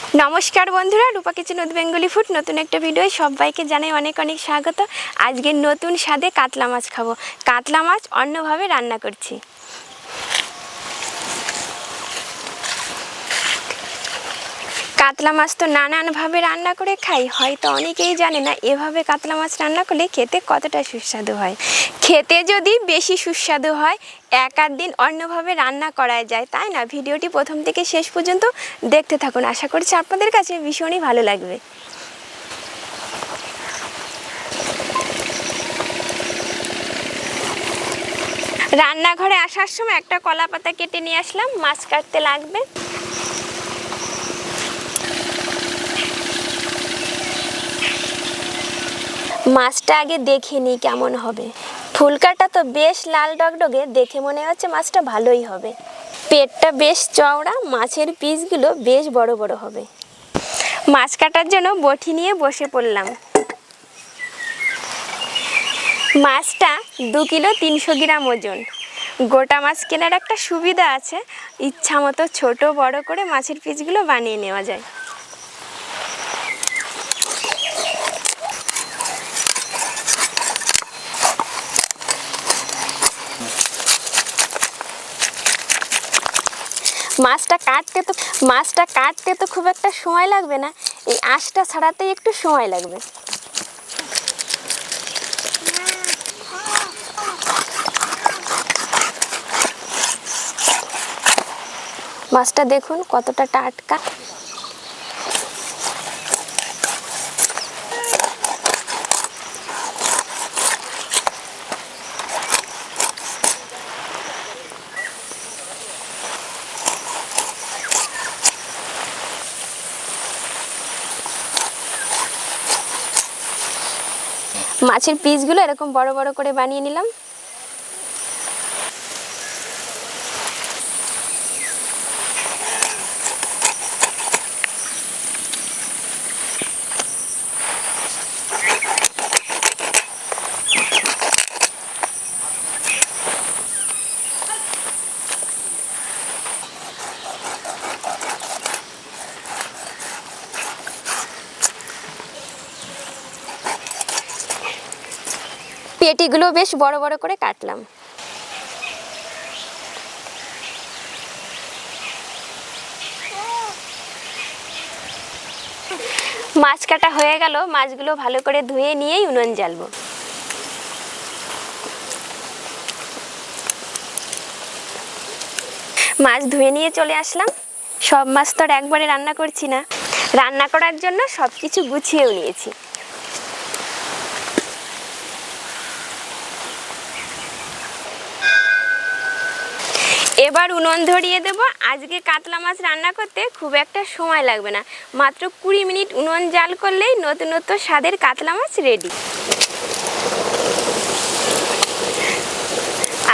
नमस्कार बंधुरा रूपा किचेन उद बेंगली फूड नतून एक भिडियो सबाइके जानाई अनेक अनेक स्वागत। आज के नतून स्वादे कातला माछ खाबो। कातला माछ अन्य भावे रान्ना करछि। कातला माछ तो नानान भावे रान्ना करे खाई, हयतो अनेकेई जाने ना एभावे कातला माछ रान्ना करले खेते कतटा सुस्वादु हय। खेते यदि बेशी सुस्वादु हय एक आध दिन अन्य भावे रान्ना करा जाए, ताई ना? भिडियोटी प्रथम थेके शेष पर्यन्त देखते थाकुन, आशा करछि आपनादेर काछे भीषणই भालो लागबे। रान्नाघरे आसार समय एकटा कला पाता केटे निये आसलाम, माछ काटते लागबे। माछटा आगे देखे नी केमन होबे। फुलकाटा तो बेश लाल डगडगे, देखे मने हच्छे माछटा भालोई होबे। पेटटा बेश चौड़ा, माछेर पिसगुलो बेश बड़ बड़ होबे। माछ काटार जोन्नो बटी निये बसे पड़लाम। माछटा 2 किलो 300 ग्राम ओजन। गोटा माछ केनार एकटा सुविधा आछे, इच्छा मतो छोटो बड़ करे माछेर पिसगुलो बानिये नेওয়া যায়। माछटा काटते तो खूब एक समय लागबे ना, ये आँशटा छाड़ाते एकटू समय लागबे। माछटा देखुन कतटा टाटका। মাছের পিসগুলো এরকম বড় বড় করে বানিয়ে নিলাম। পেটিগুলো বেশ বড় বড় করে কাটলাম। মাছ কাটা হয়ে গেল, মাছগুলো ভালো করে ধুয়ে নিয়েই উনুন জ্বালবো। মাছ ধুয়ে নিয়ে চলে আসলাম। সব মাছ তো আর একবারে রান্না করছি না, রান্না করার জন্য সবকিছু গুছিয়েও নিয়েছি। এবার উনুন ধরিয়ে দেব। আজকে কাতলা মাছ রান্না করতে খুব একটা সময় লাগবে না, মাত্র 20 মিনিট উনুন জাল করলেই নতুন নতুন স্বাদের কাতলা মাছ রেডি।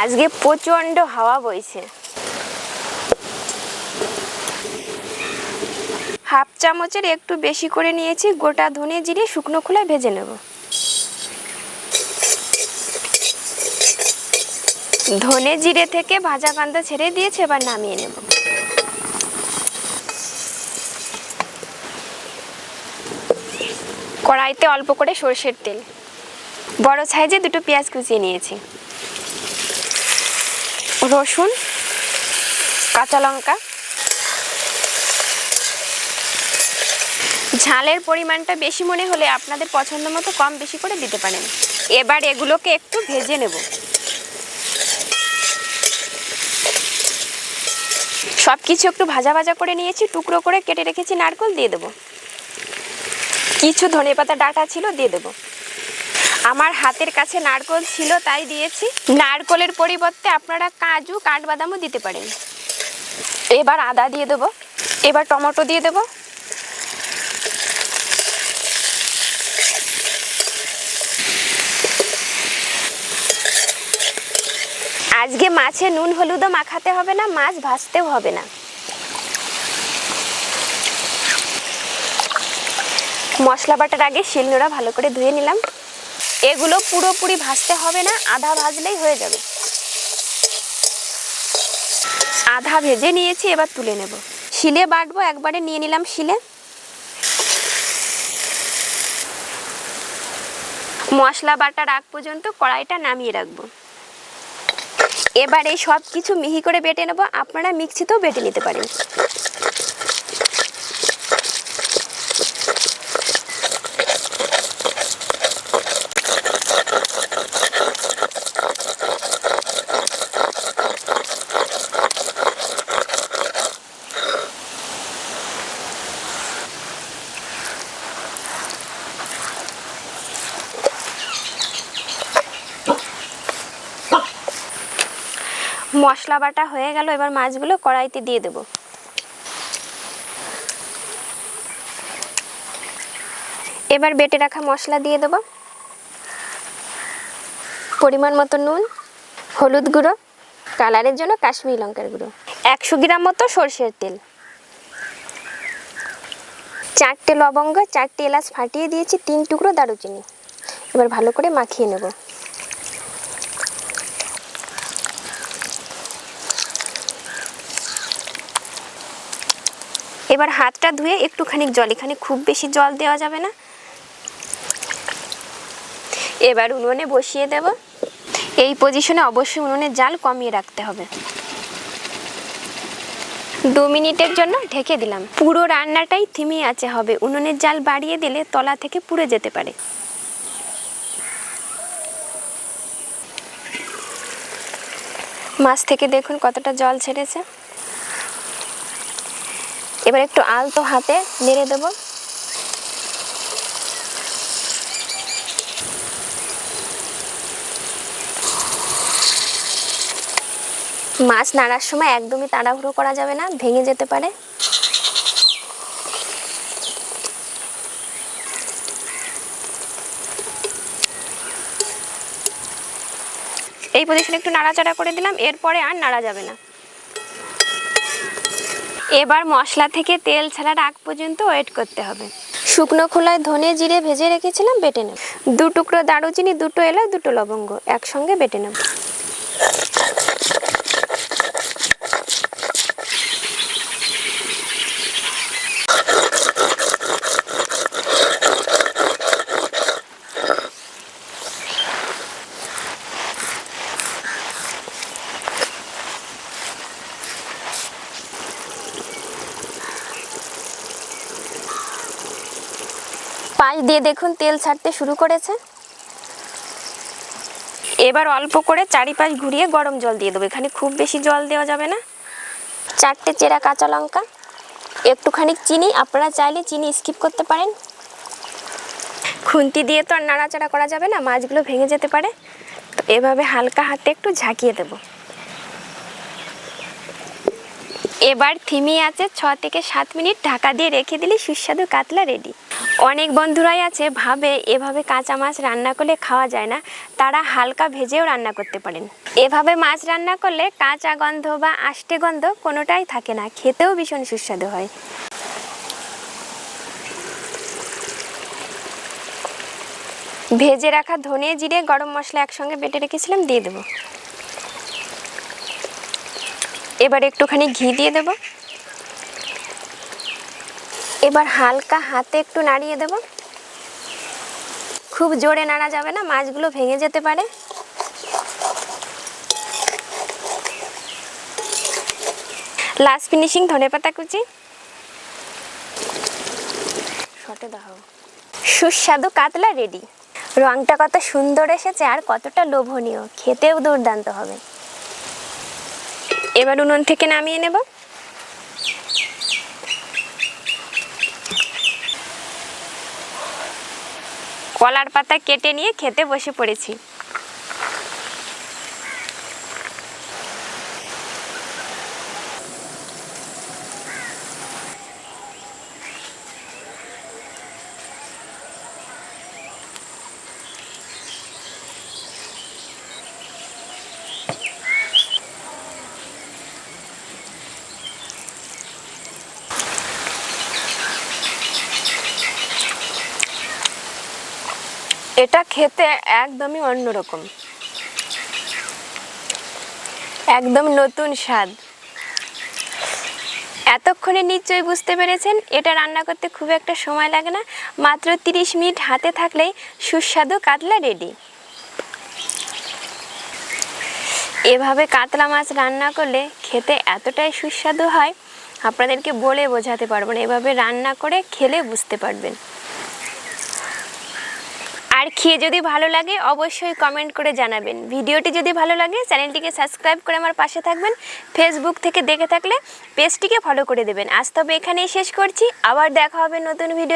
আজকে প্রচণ্ড হাওয়া বইছে। হাফ চামচের একটু বেশি করে নিয়েছি গোটা ধনে জিরে শুকনো খোলায় ভেজে নেব। ধনে জিরে থেকে ভাজা গন্ধ ছেড়ে দিয়েছে, এবার নামিয়ে নেব। কড়াইতে অল্প করে সরষের তেল, বড় সাইজে 2টো পেঁয়াজ কুচিয়ে নিয়েছি, রসুন, কাঁচা লঙ্কা। ঝালের পরিমাণটা বেশি মনে হলে আপনাদের পছন্দ মতো কম বেশি করে দিতে পারেন। এবার এগুলোকে একটু ভেজে নেব। সব কিছু একটু ভাজা ভাজা করে নিয়েছি। টুকরো করে কেটে রেখেছি নারকেল দিয়ে দেব। কিছু ধনেপাতা ডাঁটা ছিল দিয়ে দেব। আমার হাতের কাছে নারকেল ছিল তাই দিয়েছি। নারকেলের পরিবর্তে আপনারা কাজু কাঠবাদামও দিতে পারেন। এবার আদা দিয়ে দেব। এবার টমেটো দিয়ে দেব। আজকে মাছে নুন হলুদও মাখাতে হবে না, মাছ ভাজতেও হবে না। মশলা বাটার আগে শিলনোড়া ভালো করে ধুয়ে নিলাম। এগুলো পুরোপুরি ভাজতে হবে না, আধা ভাজলেই হয়ে যাবে। আধা ভেজে নিয়েছি, এবার তুলে নেব। শিলে বাটবো, একবারে নিয়ে নিলাম শিলে। মশলা বাটার আগ পর্যন্ত কড়াইটা নামিয়ে রাখবো। এবার এই সব কিছু মিহি করে বেটে নেব। আপনারা মিক্সিতেও বেটে নিতে পারেন। মশলা বাটা হয়ে গেল, এবার মাছগুলো কড়াইতে দিয়ে দেব। এবার বেটে রাখা মশলা দিয়ে দেব। পরিমাণ মতো নুন, হলুদ গুঁড়ো, কালারের জন্য কাশ্মীরি লঙ্কার গুঁড়ো, 100 গ্রাম মতো সরষের তেল, 4টে লবঙ্গ, 4টে এলাচ ফাটিয়ে দিয়েছি, 3 টুকরো দারুচিনি। এবার ভালো করে মাখিয়ে নেব। এবার হাতটা ধুয়ে একটুখানি জল, এখানে খুব বেশি জল দেওয়া যাবে না। এবার উনুনে বসিয়ে দেব। এই পজিশনে অবশ্যই উনুনের জাল কমিয়ে রাখতে হবে। 2 মিনিটের জন্য ঢেকে দিলাম। পুরো রান্নাটাই ধিমি আঁচে হবে, উনুনের জাল বাড়িয়ে দিলে তলা থেকে পুড়ে যেতে পারে। মাছ থেকে দেখুন কতটা জল ছেড়েছে। এবার একটু আলতো হাতে নেড়ে দেব। মাছ নাড়ার সময় একদমই তাড়াহুড়ো করা যাবে না, ভেঙে যেতে পারে। এই পজিশনে একটু নাড়াচাড়া করে দিলাম, এরপরে আর নাড়া যাবে না। এবার মশলা থেকে তেল ছাড়ার আগ পর্যন্ত ওয়েট করতে হবে। শুকনো খোলায় ধনে জিরে ভেজে রেখেছিলাম, বেটে নেব। 2 টুকরো দারুচিনি, 2টো এলাচ, 2টো লবঙ্গ একসঙ্গে বেটে নেব। পাশ দিয়ে দেখুন তেল ছাড়তে শুরু করেছে। এবার অল্প করে চারিপাশ ঘুরিয়ে গরম জল দিয়ে দেবো। এখানে খুব বেশি জল দেওয়া যাবে না। 4টে চেরা কাঁচা লঙ্কা, একটুখানি চিনি, আপনারা চাইলে চিনি স্কিপ করতে পারেন। খুন্তি দিয়ে তো আর নাড়াচাড়া করা যাবে না, মাছগুলো ভেঙে যেতে পারে। তো এভাবে হালকা হাতে একটু ঝাঁকিয়ে দেব। এবার ধিমি আঁচে 6 থেকে 7 মিনিট ঢাকা দিয়ে রেখে দিলে সুস্বাদু কাতলা রেডি। অনেক বন্ধুরাই আছে ভাবে এভাবে কাঁচা মাছ রান্না করলে খাওয়া যায় না, তারা হালকা ভেজেও রান্না করতে পারেন। এভাবে মাছ রান্না করলে কাঁচা গন্ধ বা আষ্টে গন্ধ কোনোটাই থাকে না, খেতেও ভীষণ সুস্বাদু হয়। ভেজে রাখা ধনে জিরে গরম মশলা একসঙ্গে বেটে রেখেছিলাম, দিয়ে দেব। এবার একটুখানি ঘি দিয়ে দেব। এবার হালকা হাতে একটু নাড়িয়ে দেব। খুব জোরে নাড়া যাবে না, মাছগুলো ভেঙে যেতে পারে। লাস্ট ফিনিশিং ধনেপাতা কুচি, শটে দাও। সুস্বাদু কাতলা রেডি। রংটা কত সুন্দর এসেছে আর কতটা লোভনীয়, খেতেও দুর্দান্ত হবে। এবার উনুন থেকে নামিয়ে নেব। কলার পাতা কেটে নিয়ে খেতে বসে পড়েছি। এটা খেতে একদমই অন্যরকম, একদম নতুন স্বাদ। এতক্ষণে নিশ্চয়ই বুঝতে পেরেছেন এটা রান্না করতে খুব একটা সময় লাগে না, মাত্র 30 মিনিট হাতে থাকলেই সুস্বাদু কাতলা রেডি। এভাবে কাতলা মাছ রান্না করলে খেতে এতটাই সুস্বাদু হয় আপনাদেরকে বলে বোঝাতে পারবো না। এভাবে রান্না করে খেলে বুঝতে পারবেন। আর খেয়ে যদি ভালো লাগে অবশ্যই কমেন্ট করে জানাবেন। ভিডিওটি যদি ভালো লাগে চ্যানেলটিকে সাবস্ক্রাইব করে আমার পাশে থাকবেন। ফেসবুক থেকে দেখে থাকলে পেজটিকে ফলো করে দেবেন। আজ তবে এখানেই শেষ করছি, আবার দেখা হবে নতুন ভিডিও।